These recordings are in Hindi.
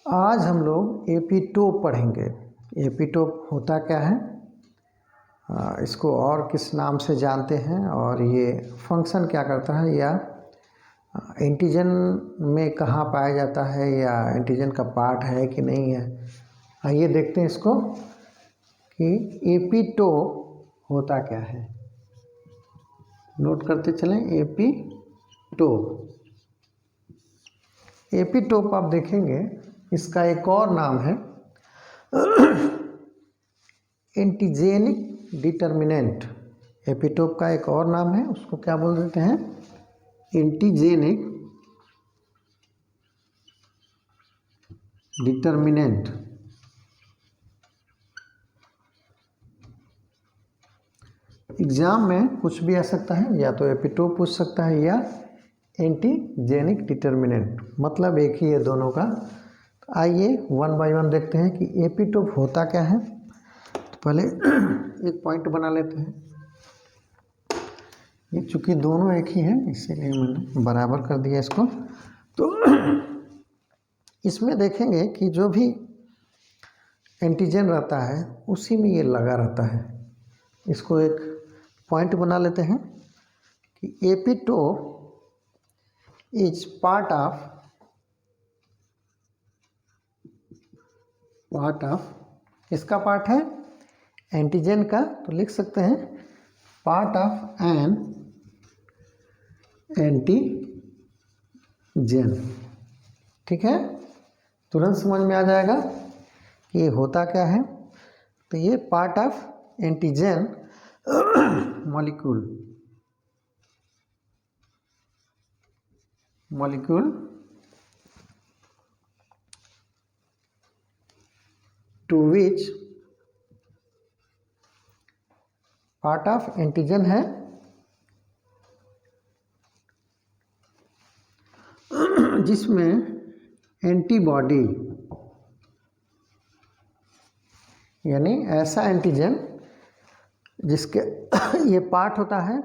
आज हम लोग एपिटोप पढ़ेंगे। एपिटोप होता क्या है, इसको और किस नाम से जानते हैं और ये फंक्शन क्या करता है, या एंटीजन में कहाँ पाया जाता है, या एंटीजन का पार्ट है कि नहीं है। आइए देखते हैं इसको कि एपिटोप होता क्या है। नोट करते चलें। एपिटोप आप देखेंगे इसका एक और नाम है एंटीजेनिक डिटर्मिनेंट। एपिटोप का एक और नाम है, उसको क्या बोल देते हैं, एंटीजेनिक डिटर्मिनेंट। एग्जाम में कुछ भी आ सकता है, या तो एपिटोप पूछ सकता है या एंटीजेनिक डिटर्मिनेंट, मतलब एक ही है दोनों का। तो आइए वन बाय वन देखते हैं कि एपिटोप होता क्या है। तो पहले एक पॉइंट बना लेते हैं। ये चूँकि दोनों एक ही हैं इसीलिए मैंने बराबर कर दिया इसको। तो इसमें देखेंगे कि जो भी एंटीजन रहता है उसी में ये लगा रहता है। इसको एक पॉइंट बना लेते हैं कि एपिटोप इज पार्ट ऑफ इसका पार्ट है एंटीजन का, तो लिख सकते हैं पार्ट ऑफ एन एंटीजन। ठीक है, तुरंत समझ में आ जाएगा कि ये होता क्या है। तो ये part of antigen molecule to which part of antigen है जिसमें एंटीबॉडी, यानी ऐसा एंटीजन जिसके ये पार्ट होता है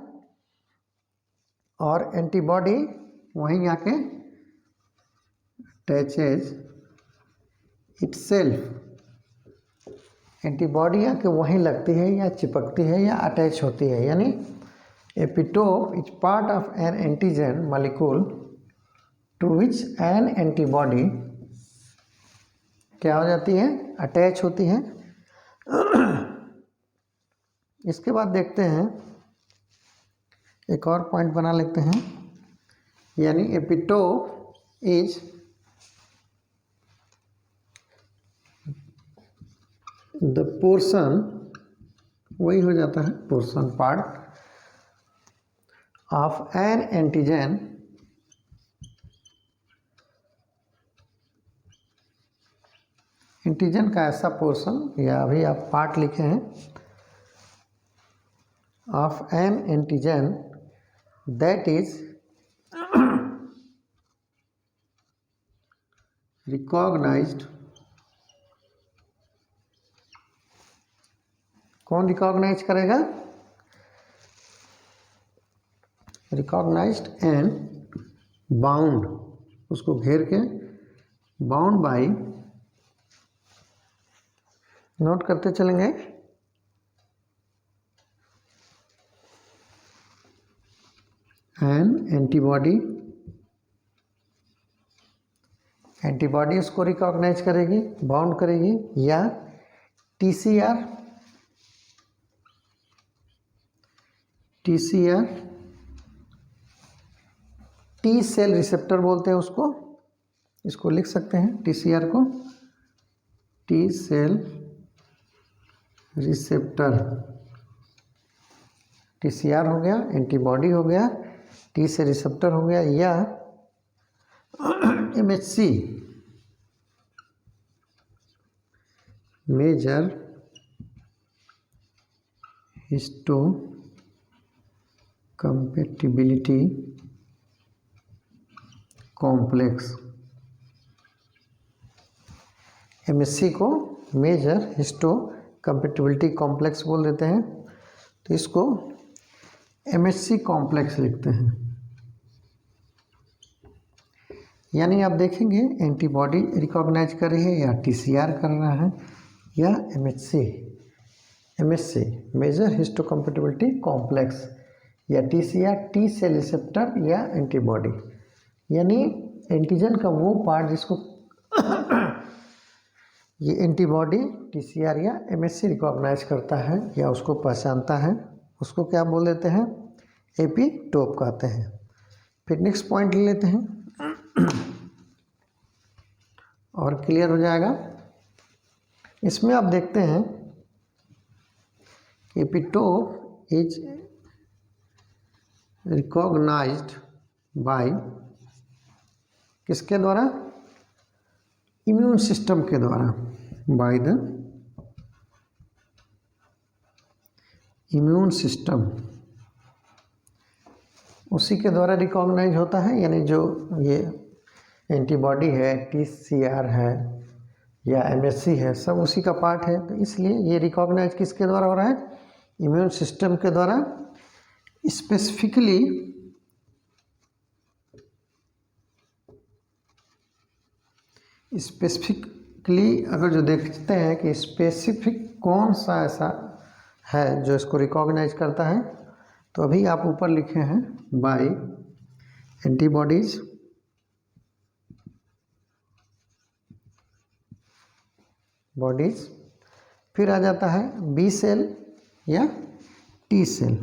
और एंटीबॉडी वहीं आके अटैचेज इटसेल्फ, एंटीबॉडी आके वहीं लगती है या चिपकती है या अटैच होती है। यानी epitope is part of an antigen molecule to which an antibody क्या हो जाती है, अटैच होती है। इसके बाद देखते हैं, एक और पॉइंट बना लेते हैं, यानी एपिटोप इज द पोर्शन, वही हो जाता है portion, part of an antigen antigen का ऐसा पोर्शन, या अभी आप पार्ट लिखे हैं, of an antigen that is recognized. कौन रिकॉग्नाइज करेगा, रिकॉग्नाइज्ड एंड बाउंड, उसको घेर के, बाउंड बाई, नोट करते चलेंगे, एन एंटीबॉडी, एंटीबॉडी उसको रिकॉग्नाइज करेगी, बाउंड करेगी, या टीसीआर टी सेल रिसेप्टर बोलते हैं उसको, इसको लिख सकते हैं टीसीआर को, टी सेल रिसेप्टर। टीसीआर हो गया, एंटीबॉडी हो गया, टी से रिसेप्टर हो गया, या MHC major histocompatibility complex. MHC को मेजर हिस्टो कंपैटिबिलिटी कॉम्प्लेक्स बोल देते हैं, तो इसको एमएचसी कॉम्प्लेक्स लिखते हैं। यानी आप देखेंगे एंटीबॉडी रिकॉग्नाइज कर रही है या टीसीआर कर रहा है या एमएससी मेजर हिस्टोकम्पैटिबिलिटी कॉम्प्लेक्स या टीसीआर टी सेल रिसेप्टर या एंटीबॉडी। यानी एंटीजन का वो पार्ट जिसको ये एंटीबॉडी टीसीआर या एमएससी रिकॉग्नाइज करता है या उसको पहचानता है, उसको क्या बोल देते हैं, एपिटोप कहते हैं। फिर नेक्स्ट पॉइंट ले लेते हैं और क्लियर हो जाएगा। इसमें आप देखते हैं कि एपिटोप इज रिकॉग्नाइज्ड बाय किसके द्वारा, इम्यून सिस्टम के द्वारा, बाय द इम्यून सिस्टम, उसी के द्वारा रिकॉग्नाइज होता है। यानी जो ये एंटीबॉडी है, टीसीआर है या एमएससी है, सब उसी का पार्ट है। तो इसलिए ये रिकॉग्नाइज किसके द्वारा हो रहा है, इम्यून सिस्टम के द्वारा। स्पेसिफिकली अगर जो देखते हैं कि स्पेसिफिक कौन सा ऐसा है जो इसको रिकॉग्नाइज करता है, तो अभी आप ऊपर लिखे हैं बाय एंटीबॉडीज फिर आ जाता है बी सेल या टी सेल।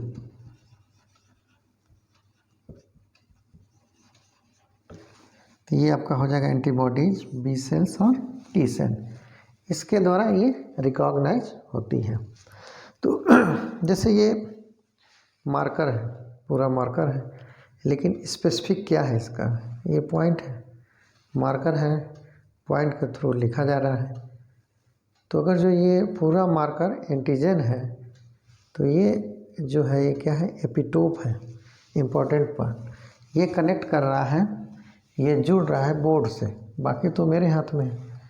तो ये आपका हो जाएगा एंटीबॉडीज, बी सेल्स और टी सेल, इसके द्वारा ये रिकॉग्नाइज होती है। तो जैसे ये मार्कर है, पूरा मार्कर है, लेकिन स्पेसिफिक क्या है इसका, ये पॉइंट है, मार्कर है, पॉइंट के थ्रू लिखा जा रहा है। तो अगर जो ये पूरा मार्कर एंटीजन है, तो ये जो है ये क्या है, एपिटोप है, इम्पोर्टेंट पार्ट। ये कनेक्ट कर रहा है, ये जुड़ रहा है बोर्ड से, बाकी तो मेरे हाथ में है।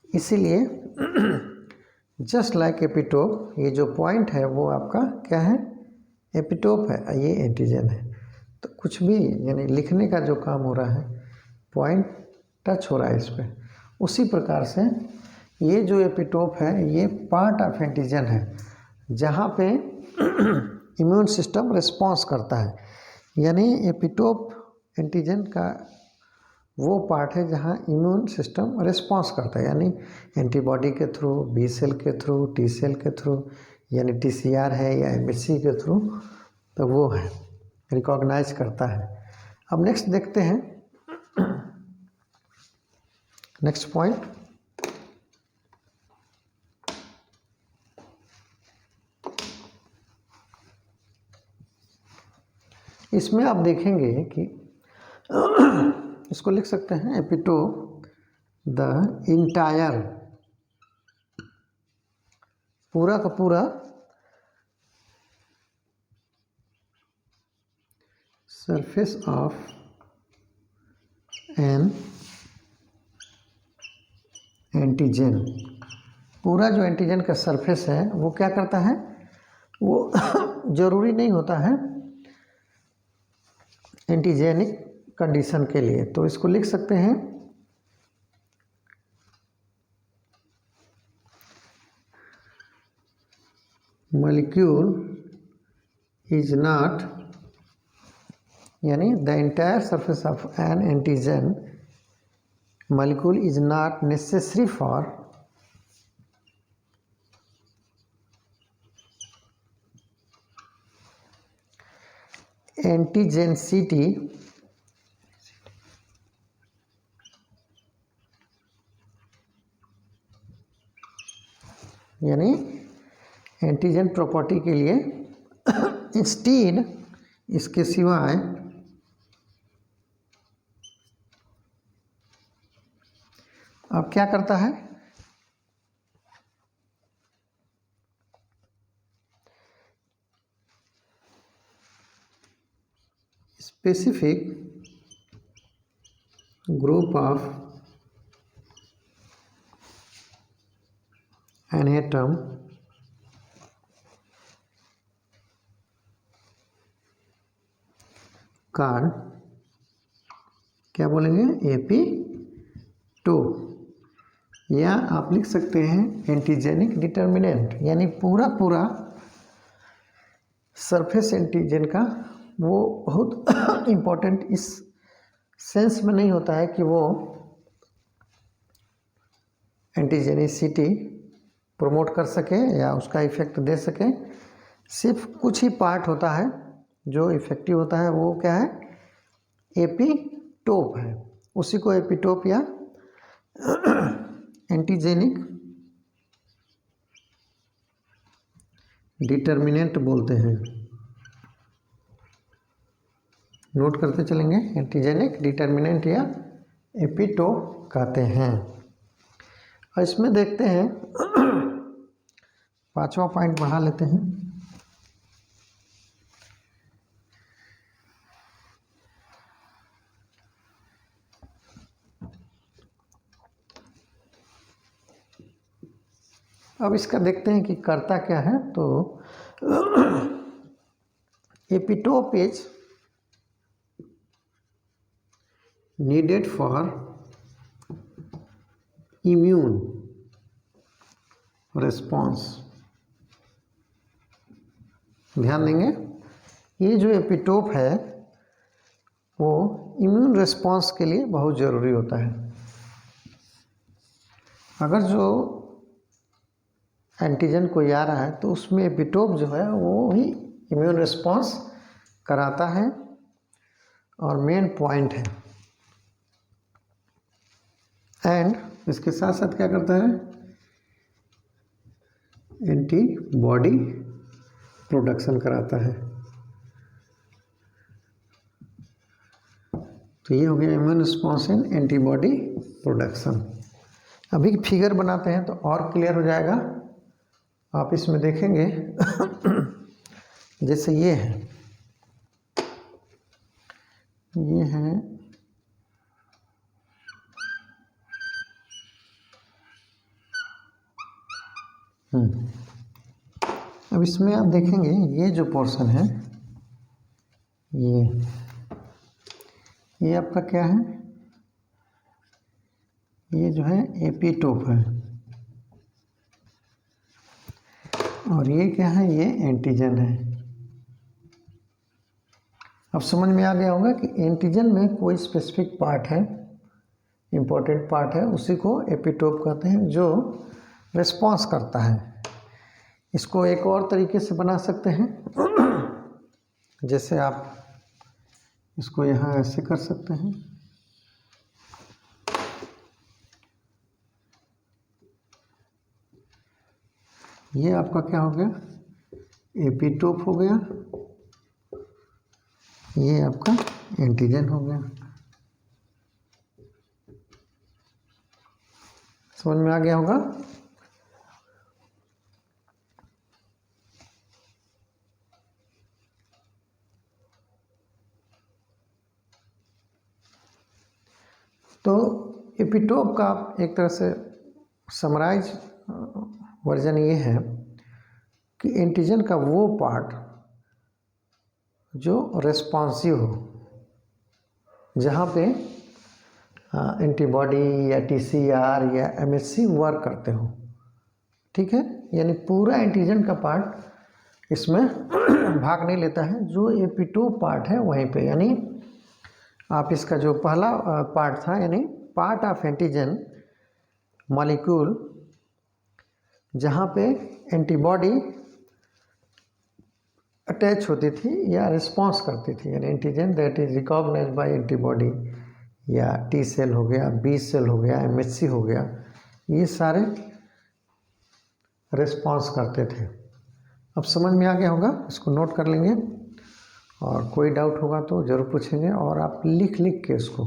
इसीलिए जस्ट लाइक एपिटोप, ये जो पॉइंट है वो आपका क्या है, एपिटोप है, ये एंटीजन है। तो कुछ भी यानी लिखने का जो काम हो रहा है, पॉइंट टच हो रहा है इस पर। उसी प्रकार से ये जो एपिटोप है ये पार्ट ऑफ एंटीजन है, जहाँ पे इम्यून सिस्टम रिस्पॉन्स करता है। यानी एपिटोप एंटीजन का वो पार्ट है जहाँ इम्यून सिस्टम रिस्पॉन्स करता है, यानी एंटीबॉडी के थ्रू, बी सेल के थ्रू, टी सेल के थ्रू, यानी टीसीआर है या एमएससी के थ्रू, तो वो है रिकॉग्नाइज करता है। अब नेक्स्ट देखते हैं, नेक्स्ट पॉइंट, इसमें आप देखेंगे कि इसको लिख सकते हैं एपिटोप द इंटायर, पूरा का पूरा सरफेस ऑफ एन एंटीजन, पूरा जो एंटीजन का सरफेस है वो क्या करता है, वो जरूरी नहीं होता है एंटीजेनिक कंडीशन के लिए। तो इसको लिख सकते हैं molecule is not, यानी the entire surface of an antigen molecule is not necessary for antigenicity यानी एंटीजन प्रॉपर्टी के लिए इंस्टीड, इसके सिवाय अब क्या करता है, specific group of an atom called क्या बोलेंगे, AP2। या आप लिख सकते हैं एंटीजेनिक डिटर्मिनेंट, यानी पूरा पूरा सरफेस एंटीजन का वो बहुत इम्पोर्टेंट इस सेंस में नहीं होता है कि वो एंटीजेनिसिटी प्रमोट कर सके या उसका इफेक्ट दे सके। सिर्फ कुछ ही पार्ट होता है जो इफेक्टिव होता है, वो क्या है, एपीटोप है। उसी को एपीटोप या एंटीजेनिक डिटर्मिनेंट बोलते हैं। नोट करते चलेंगे, एंटीजेनिक डिटर्मिनेंट या एपीटोप कहते हैं। और इसमें देखते हैं 5वां पॉइंट बढ़ा लेते हैं। अब इसका देखते हैं कि करता क्या है। तो epitope is needed for immune response. ध्यान देंगे, ये जो एपीटोप है वो इम्यून रिस्पॉन्स के लिए बहुत ज़रूरी होता है। अगर जो एंटीजन कोई आ रहा है तो उसमें एपीटोप जो है वो ही इम्यून रिस्पॉन्स कराता है और मेन पॉइंट है। एंड इसके साथ साथ क्या करता है, एंटीबॉडी प्रोडक्शन कराता है। तो ये हो गया immune response in antibody production. अभी फिगर बनाते हैं तो और क्लियर हो जाएगा। आप इसमें देखेंगे जैसे ये है, ये है अब इसमें आप देखेंगे ये जो पोर्शन है, ये आपका क्या है, ये जो है एपीटोप है। और ये क्या है, ये एंटीजन है। अब समझ में आ गया होगा कि एंटीजन में कोई स्पेसिफिक पार्ट है, इम्पोर्टेंट पार्ट है, उसी को एपीटोप कहते हैं, जो रिस्पॉन्स करता है। इसको एक और तरीके से बना सकते हैं, जैसे आप इसको यहाँ ऐसे कर सकते हैं, ये आपका क्या हो गया, एपीटोप हो गया, ये आपका एंटीजन हो गया। समझ में आ गया होगा। तो एपीटोप का एक तरह से समराइज वर्जन ये है कि एंटीजन का वो पार्ट जो रेस्पॉन्सिव हो, जहाँ पे एंटीबॉडी या टीसीआर या एमएचसी वर्क करते हो, ठीक है। यानी पूरा एंटीजन का पार्ट इसमें भाग नहीं लेता है, जो एपीटोप पार्ट है वहीं पे। यानी आप इसका जो पहला पार्ट था, यानी पार्ट ऑफ एंटीजन मॉलिक्यूल, जहाँ पे एंटीबॉडी अटैच होती थी या रिस्पॉन्स करती थी, यानी antigen that is recognized by antibody, या टी सेल हो गया, बी सेल हो गया, एमएचसी हो गया, ये सारे रिस्पॉन्स करते थे। अब समझ में आ गया होगा, इसको नोट कर लेंगे और कोई डाउट होगा तो ज़रूर पूछेंगे। और आप लिख के इसको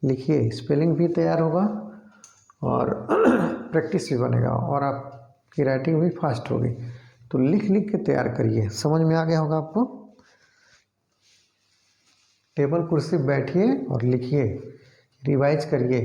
लिखिए, स्पेलिंग भी तैयार होगा और प्रैक्टिस भी बनेगा और आपकी राइटिंग भी फास्ट होगी। तो लिख के तैयार करिए। समझ में आ गया होगा आपको। टेबल कुर्सी बैठिए और लिखिए, रिवाइज करिए।